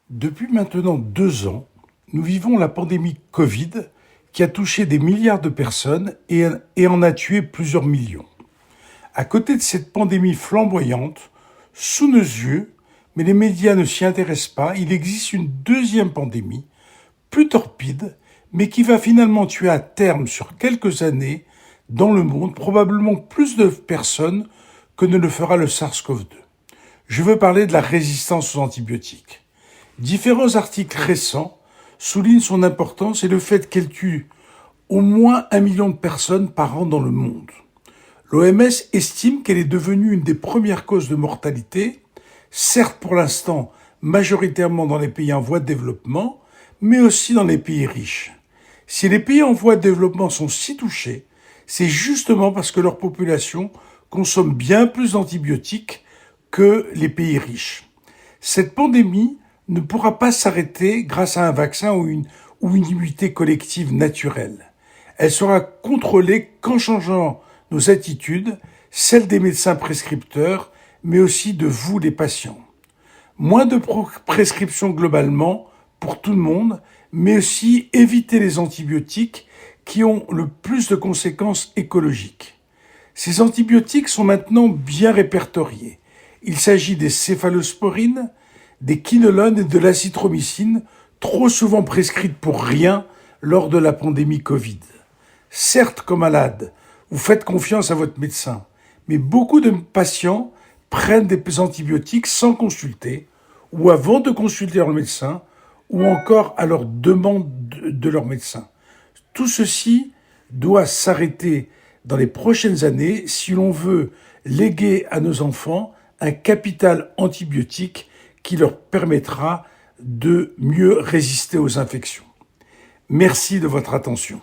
Depuis maintenant 2 ans, nous vivons la pandémie Covid qui a touché des milliards de personnes et en a tué plusieurs millions. À côté de cette pandémie flamboyante, sous nos yeux, mais les médias ne s'y intéressent pas, il existe une deuxième pandémie, plus torpide, mais qui va finalement tuer à terme sur quelques années dans le monde probablement plus de personnes que ne le fera le SARS-CoV-2. Je veux parler de la résistance aux antibiotiques. Différents articles récents soulignent son importance et le fait qu'elle tue au moins 1 million de personnes par an dans le monde. L'OMS estime qu'elle est devenue une des premières causes de mortalité, certes pour l'instant majoritairement dans les pays en voie de développement, mais aussi dans les pays riches. Si les pays en voie de développement sont si touchés, c'est justement parce que leur population consomme bien plus d'antibiotiques que les pays riches. Cette pandémie ne pourra pas s'arrêter grâce à un vaccin ou une immunité collective naturelle. Elle sera contrôlée qu'en changeant nos attitudes, celles des médecins prescripteurs, mais aussi de vous les patients. Moins de prescriptions globalement pour tout le monde, mais aussi éviter les antibiotiques qui ont le plus de conséquences écologiques. Ces antibiotiques sont maintenant bien répertoriés. Il s'agit des céphalosporines, des quinolones et de l'azithromycine, trop souvent prescrites pour rien lors de la pandémie Covid. Certes, comme malade, vous faites confiance à votre médecin, mais beaucoup de patients prennent des antibiotiques sans consulter, ou avant de consulter leur médecin, ou encore à leur demande de leur médecin. Tout ceci doit s'arrêter dans les prochaines années si l'on veut léguer à nos enfants un capital antibiotique qui leur permettra de mieux résister aux infections. Merci de votre attention.